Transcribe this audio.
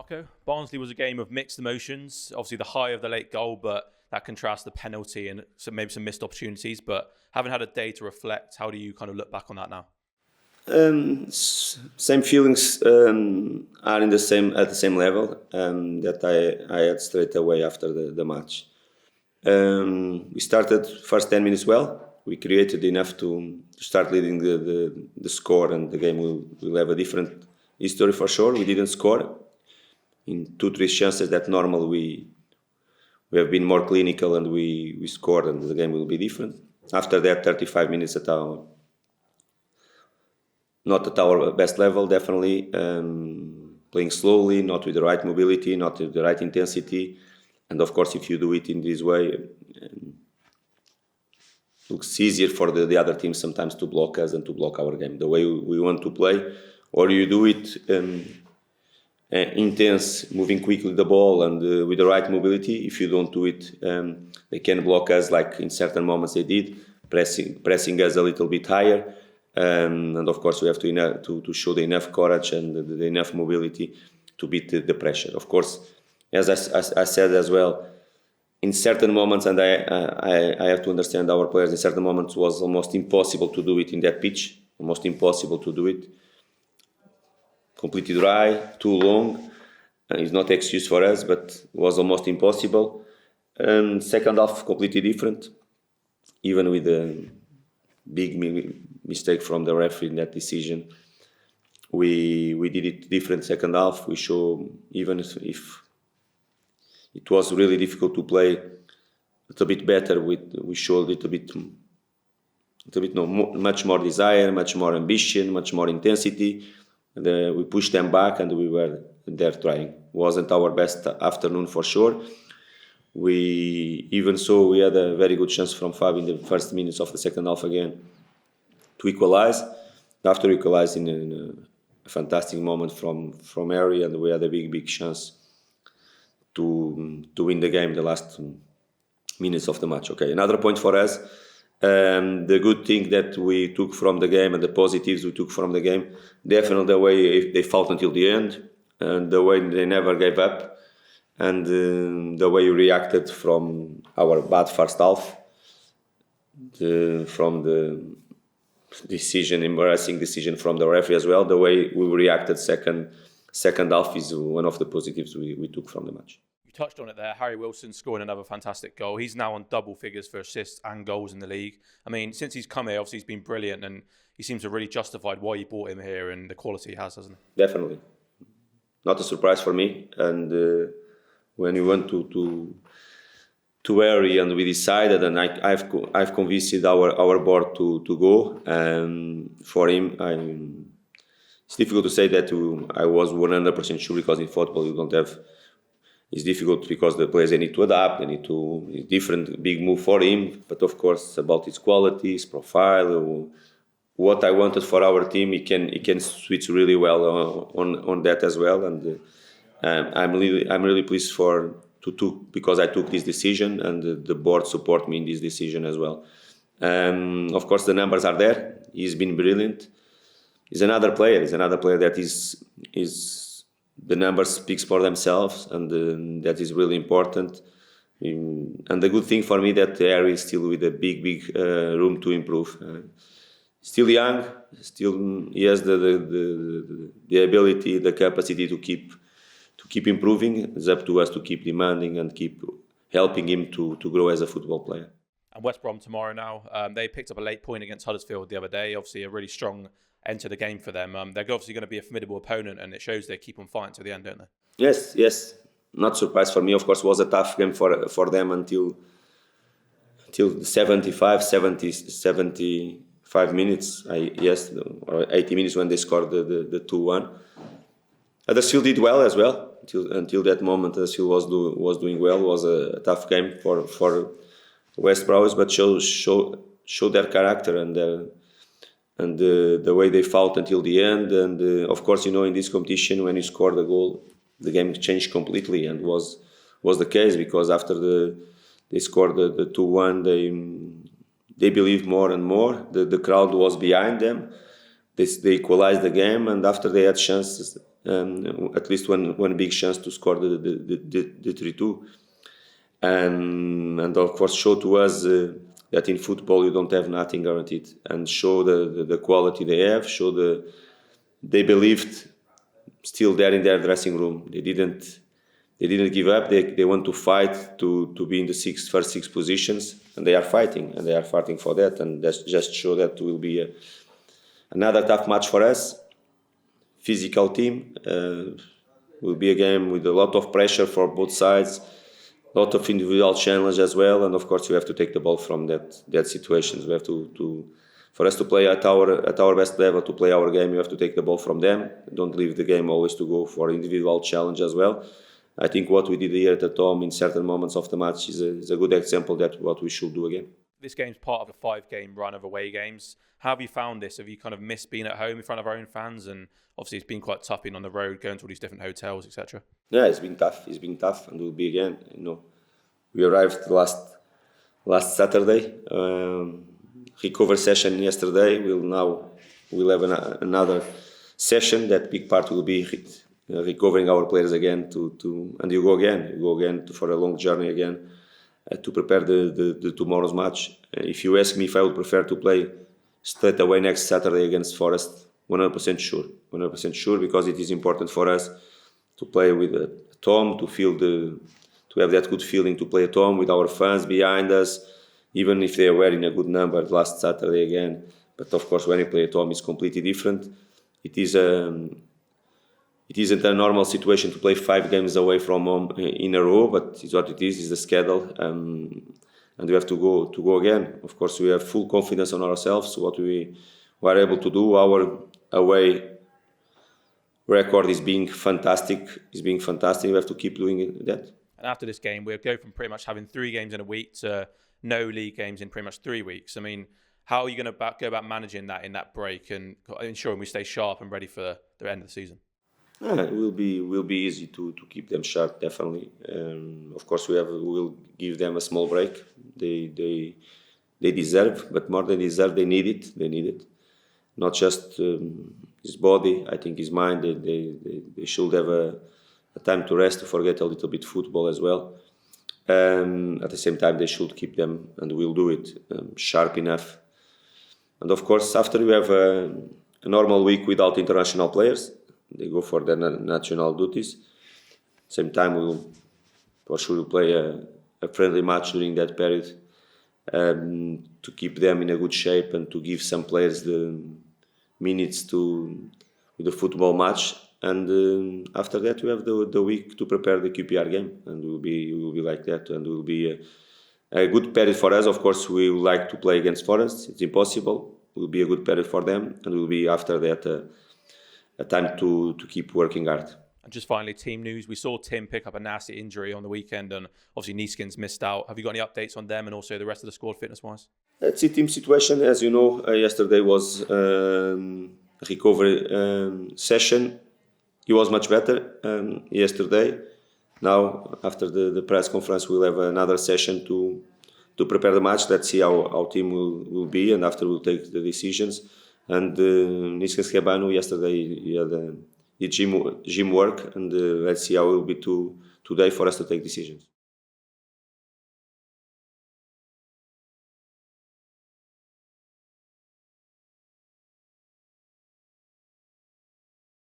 Marco. Barnsley was a game of mixed emotions. Obviously, the high of the late goal, but that contrasts the penalty and maybe some missed opportunities. But having had a day to reflect, how do you kind of look back on that now? Same feelings are at the same level that I had straight away after the match. We started first 10 minutes well. We created enough to start leading the score, and the game will have a different history for sure. We didn't score in 2-3 chances that normally we have been more clinical, and we scored, and the game will be different. After that, 35 minutes not at our best level, definitely. Playing slowly, not with the right mobility, not with the right intensity. And of course, if you do it in this way, looks easier for the other team sometimes to block us and to block our game. The way we want to play, or you do it intense, moving quickly the ball and with the right mobility. If you don't do it, they can block us like in certain moments they did, pressing us a little bit higher. And of course, we have to show the enough courage and the enough mobility to beat the pressure. Of course, as I said as well, in certain moments, and I have to understand our players, in certain moments was almost impossible to do it in that pitch, almost impossible to do it. Completely dry, too long. It's not an excuse for us, but was almost impossible. Second half, completely different, even with the big mistake from the referee in that decision. We did it different second half. We show, even if it was really difficult to play a little bit better, we showed much more desire, much more ambition, much more intensity. We pushed them back, and we were there trying. Wasn't our best afternoon for sure. Even so, we had a very good chance from Fab in the first minutes of the second half again to equalize. After equalizing in a fantastic moment from Harry, and we had a big chance to win the game the last minutes of the match. Okay, another point for us. The good thing that we took from the game and the positives we took from the game, definitely the way they fought until the end, and the way they never gave up, and the way we reacted from our bad first half, from the embarrassing decision from the referee as well. The way we reacted second half is one of the positives we took from the match. You touched on it there. Harry Wilson scoring another fantastic goal. He's now on double figures for assists and goals in the league. I mean, since he's come here, obviously he's been brilliant, and he seems to really justified why you bought him here and the quality he has, hasn't he? Definitely. Not a surprise for me. And when we went to Harry and we decided, and I've convinced our board to go for him. It's difficult to say that I was 100% sure, because in football you don't have. It's difficult because the players, they need to adapt, it's different, big move for him. But of course, about his quality, his profile, what I wanted for our team, he can switch really well on that as well. And I'm really pleased because I took this decision, and the board support me in this decision as well. Of course, the numbers are there. He's been brilliant. He's another player that is. The numbers speaks for themselves, and that is really important. And the good thing for me that Harry is still with a big room to improve. Still young, still he has the ability, the capacity to keep improving. It's up to us to keep demanding and keep helping him to grow as a football player. And West Brom tomorrow now. They picked up a late point against Huddersfield the other day. Obviously, a really strong end to the game for them. They're obviously going to be a formidable opponent, and it shows they keep on fighting to the end, don't they? Yes. Not surprised for me. Of course, it was a tough game for them until 75 minutes. Or 80 minutes when they scored the 2-1. Huddersfield did well as well. Until that moment, Huddersfield was doing well. It was a tough game for West Brom, but show their character and the way they fought until the end. And of course, in this competition, when you score the goal, the game changed completely, and was the case, because after they scored the 2-1, they believed more and more. The crowd was behind them. They equalized the game, and after they had chances, at least one big chance to score the 3-2, and of course show to us that in football you don't have nothing guaranteed, and show the quality they have, show they believed still there in their dressing room. They didn't give up. They want to fight to be in the first six positions, and they are fighting for that, and that just show that will be another tough match for us. Physical team, will be a game with a lot of pressure for both sides, a lot of individual challenge as well, and of course you have to take the ball from that situations. We have to for us to play at our best level, to play our game, you have to take the ball from them. Don't leave the game always to go for individual challenge as well. I think what we did here at home in certain moments of the match is a good example that what we should do again. This game's part of a 5-game run of away games. How have you found this? Have you kind of missed being at home in front of our own fans? And obviously it's been quite tough being on the road, going to all these different hotels, etc. Yeah, it's been tough, and will be again. We arrived last Saturday. Recover session yesterday. We'll have another session. That big part will be recovering our players again and you go again for a long journey again to prepare the tomorrow's match. If you ask me if I would prefer to play straight away next Saturday against Forest, 100% sure, because it is important for us to play with Tom, to have that good feeling to play at home with our fans behind us, even if they were in a good number last Saturday again. But of course, when you play at home, it's completely different. It isn't a normal situation to play 5 games away from home in a row, but it's what it is the schedule, and we have to go again. Of course, we have full confidence on ourselves. What we are able to do, our away record is being fantastic. We have to keep doing that. And after this game, we'll go from pretty much having 3 games in a week to no league games in pretty much 3 weeks. I mean, how are you going to go about managing that in that break and ensuring we stay sharp and ready for the end of the season? It will be easy to keep them sharp, definitely. Of course, we'll give them a small break. They deserve, but more than deserve, they need it. Not just his body, I think his mind. They should have a time to rest, to forget a little bit football as well. At the same time, they should keep them, and we'll do it sharp enough. And of course, after we have a normal week without international players, they go for their national duties. Same time, we'll play a friendly match during that period to keep them in a good shape and to give some players the minutes with the football match. And after that, we have the week to prepare the QPR game, and we'll be like that, and it will be a good period for us. Of course, we would like to play against Forest. It's impossible. It will be a good period for them, and it will be after that a time to keep working hard. And just finally, team news. We saw Tim pick up a nasty injury on the weekend, and obviously Neeskens missed out. Have you got any updates on them and also the rest of the squad fitness-wise? It's a team situation. As you know, yesterday was a recovery session. He was much better yesterday. Now, after the press conference, we'll have another session to prepare the match. Let's see how our team will be, and after we'll take the decisions. And Neeskens Rebanu yesterday he had gym work, and let's see how it will be today for us to take decisions.